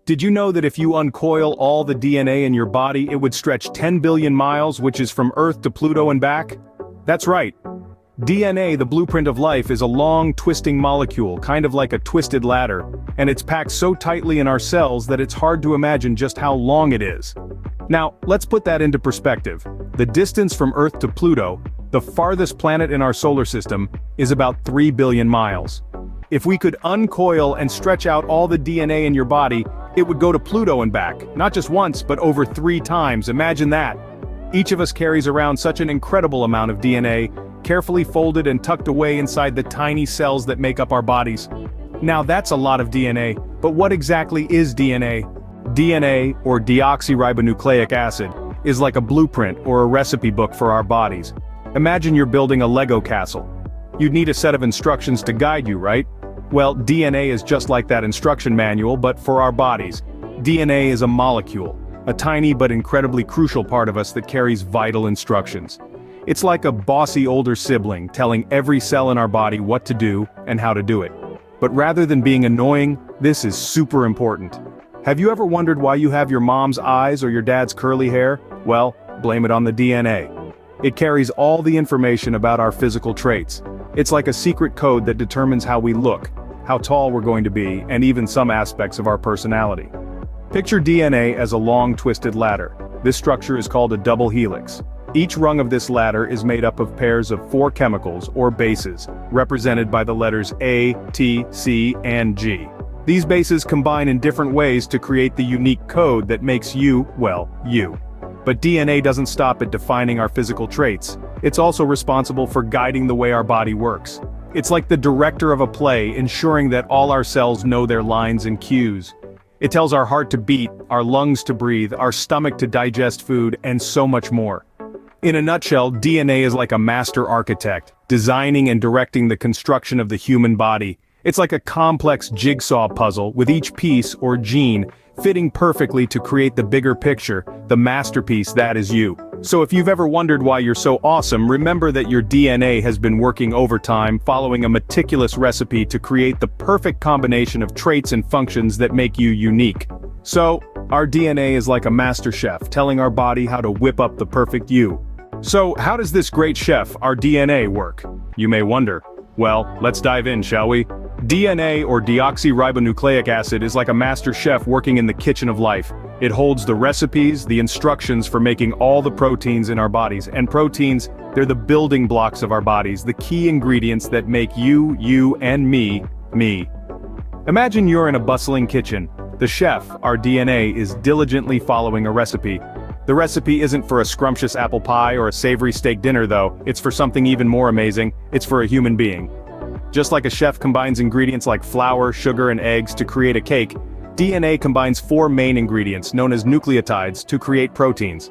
Did you know that if you uncoil all the DNA in your body, it would stretch 10 billion miles, which is from Earth to Pluto and back? That's right. DNA, the blueprint of life, is a long, twisting molecule, kind of like a twisted ladder, and it's packed so tightly in our cells that it's hard to imagine just how long it is. Now, let's put that into perspective. The distance from Earth to Pluto, the farthest planet in our solar system, is about 3 billion miles. If we could uncoil and stretch out all the DNA in your body, it would go to Pluto and back, not just once, but over 3 times. Imagine that. Each of us carries around such an incredible amount of DNA, carefully folded and tucked away inside the tiny cells that make up our bodies. Now that's a lot of DNA, but what exactly is DNA? DNA, or deoxyribonucleic acid, is like a blueprint or a recipe book for our bodies. Imagine you're building a Lego castle. You'd need a set of instructions to guide you, right? Well, DNA is just like that instruction manual, but for our bodies. DNA is a molecule, a tiny but incredibly crucial part of us that carries vital instructions. It's like a bossy older sibling telling every cell in our body what to do and how to do it. But rather than being annoying, this is super important. Have you ever wondered why you have your mom's eyes or your dad's curly hair? Well, blame it on the DNA. It carries all the information about our physical traits. It's like a secret code that determines how we look, how tall we're going to be, and even some aspects of our personality. Picture DNA as a long twisted ladder. This structure is called a double helix. Each rung of this ladder is made up of pairs of 4 chemicals, or bases, represented by the letters A, T, C, and G. These bases combine in different ways to create the unique code that makes you, well, you. But DNA doesn't stop at defining our physical traits. It's also responsible for guiding the way our body works. It's like the director of a play, ensuring that all our cells know their lines and cues. It tells our heart to beat, our lungs to breathe, our stomach to digest food, and so much more. In a nutshell, DNA is like a master architect, designing and directing the construction of the human body. It's like a complex jigsaw puzzle, with each piece, or gene, fitting perfectly to create the bigger picture, the masterpiece that is you. So if you've ever wondered why you're so awesome, remember that your DNA has been working overtime, following a meticulous recipe to create the perfect combination of traits and functions that make you unique. So, our DNA is like a master chef, telling our body how to whip up the perfect you. So, how does this great chef, our DNA, work? You may wonder. Well, let's dive in, shall we? DNA, or deoxyribonucleic acid, is like a master chef working in the kitchen of life. It holds the recipes, the instructions for making all the proteins in our bodies. And proteins, they're the building blocks of our bodies, the key ingredients that make you, and me, me. Imagine you're in a bustling kitchen. The chef, our DNA, is diligently following a recipe. The recipe isn't for a scrumptious apple pie or a savory steak dinner though, it's for something even more amazing. It's for a human being. Just like a chef combines ingredients like flour, sugar, and eggs to create a cake, DNA combines 4 main ingredients, known as nucleotides, to create proteins.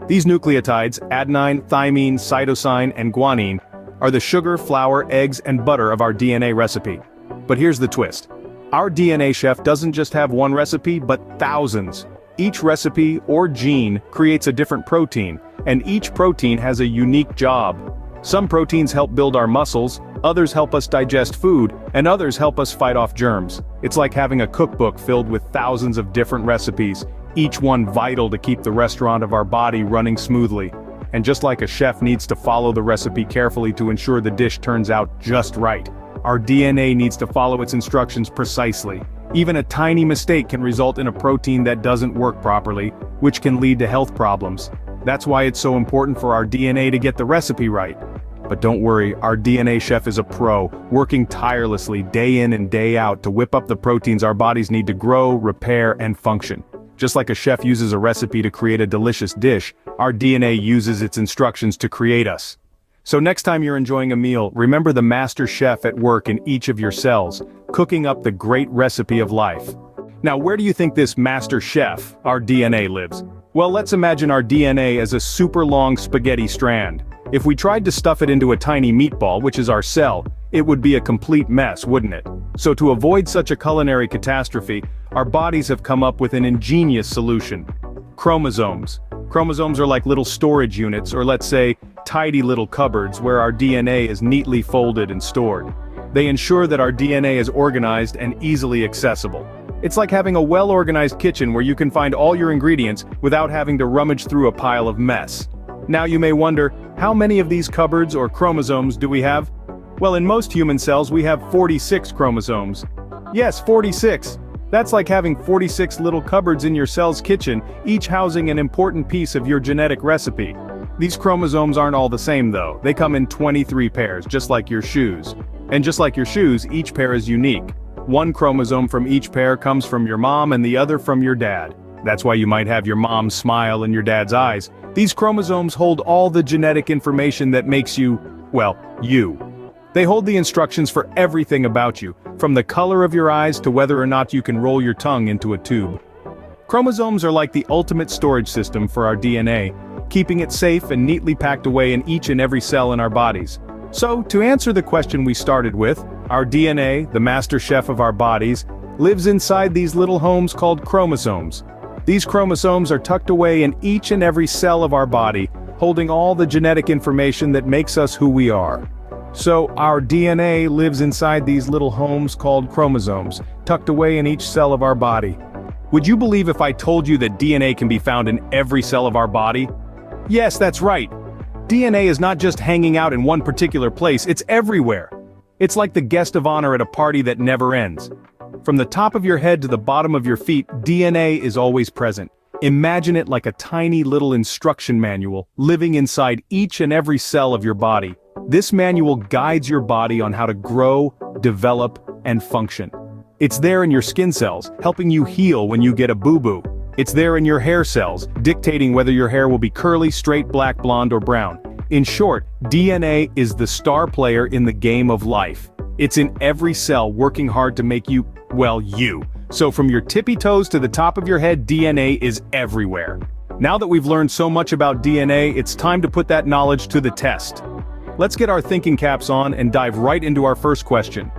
These nucleotides, adenine, thymine, cytosine, and guanine, are the sugar, flour, eggs, and butter of our DNA recipe. But here's the twist. Our DNA chef doesn't just have one recipe, but thousands. Each recipe, or gene, creates a different protein, and each protein has a unique job. Some proteins help build our muscles, others help us digest food, and others help us fight off germs. It's like having a cookbook filled with thousands of different recipes, each one vital to keep the restaurant of our body running smoothly. And just like a chef needs to follow the recipe carefully to ensure the dish turns out just right, our DNA needs to follow its instructions precisely. Even a tiny mistake can result in a protein that doesn't work properly, which can lead to health problems. That's why it's so important for our DNA to get the recipe right. But don't worry, our DNA chef is a pro, working tirelessly day in and day out to whip up the proteins our bodies need to grow, repair, and function. Just like a chef uses a recipe to create a delicious dish, our DNA uses its instructions to create us. So next time you're enjoying a meal, remember the master chef at work in each of your cells, cooking up the great recipe of life. Now, where do you think this master chef, our DNA, lives? Well, let's imagine our DNA as a super long spaghetti strand. If we tried to stuff it into a tiny meatball, which is our cell, it would be a complete mess, wouldn't it? So to avoid such a culinary catastrophe, our bodies have come up with an ingenious solution. Chromosomes. Chromosomes are like little storage units, or let's say, tidy little cupboards where our DNA is neatly folded and stored. They ensure that our DNA is organized and easily accessible. It's like having a well-organized kitchen where you can find all your ingredients without having to rummage through a pile of mess. Now you may wonder, how many of these cupboards or chromosomes do we have? Well, in most human cells we have 46 chromosomes. Yes, 46. That's like having 46 little cupboards in your cell's kitchen, each housing an important piece of your genetic recipe. These chromosomes aren't all the same though. They come in 23 pairs, just like your shoes. And just like your shoes, each pair is unique. One chromosome from each pair comes from your mom and the other from your dad. That's why you might have your mom's smile and your dad's eyes. These chromosomes hold all the genetic information that makes you, well, you. They hold the instructions for everything about you, from the color of your eyes to whether or not you can roll your tongue into a tube. Chromosomes are like the ultimate storage system for our DNA, keeping it safe and neatly packed away in each and every cell in our bodies. So, to answer the question we started with, our DNA, the master chef of our bodies, lives inside these little homes called chromosomes. These chromosomes are tucked away in each and every cell of our body, holding all the genetic information that makes us who we are. So, our DNA lives inside these little homes called chromosomes, tucked away in each cell of our body. Would you believe if I told you that DNA can be found in every cell of our body? Yes, that's right. DNA is not just hanging out in one particular place, it's everywhere. It's like the guest of honor at a party that never ends. From the top of your head to the bottom of your feet, DNA is always present. Imagine it like a tiny little instruction manual, living inside each and every cell of your body. This manual guides your body on how to grow, develop, and function. It's there in your skin cells, helping you heal when you get a boo-boo. It's there in your hair cells, dictating whether your hair will be curly, straight, black, blonde, or brown. In short, DNA is the star player in the game of life. It's in every cell working hard to make you, well, you. So from your tippy toes to the top of your head, DNA is everywhere. Now that we've learned so much about DNA, it's time to put that knowledge to the test. Let's get our thinking caps on and dive right into our first question.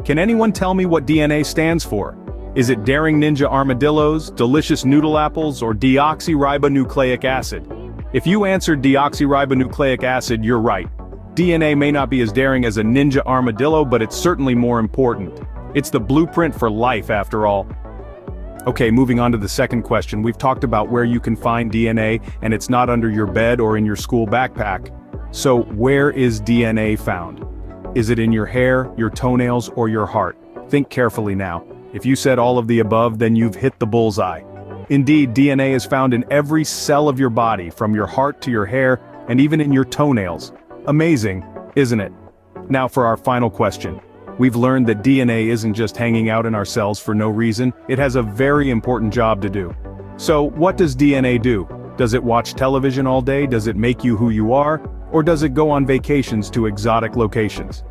Can anyone tell me what DNA stands for? Is it daring ninja armadillos, delicious noodle apples, or deoxyribonucleic acid? If you answered deoxyribonucleic acid, you're right. DNA may not be as daring as a ninja armadillo, but it's certainly more important. It's the blueprint for life, after all. Okay, moving on to the second question. We've talked about where you can find DNA, and it's not under your bed or in your school backpack. So, where is DNA found? Is it in your hair, your toenails, or your heart? Think carefully now. If you said all of the above, then you've hit the bullseye. Indeed, DNA is found in every cell of your body, from your heart to your hair, and even in your toenails. Amazing, isn't it? Now for our final question. We've learned that DNA isn't just hanging out in our cells for no reason, it has a very important job to do. So, what does DNA do? Does it watch television all day? Does it make you who you are? Or does it go on vacations to exotic locations?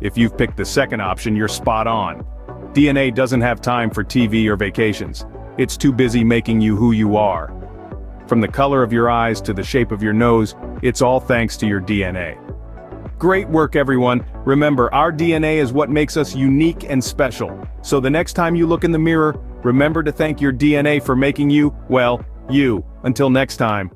If you've picked the second option, you're spot on. DNA doesn't have time for TV or vacations. It's too busy making you who you are. From the color of your eyes to the shape of your nose, it's all thanks to your DNA. Great work, everyone. Remember, our DNA is what makes us unique and special. So the next time you look in the mirror, remember to thank your DNA for making you, well, you. Until next time.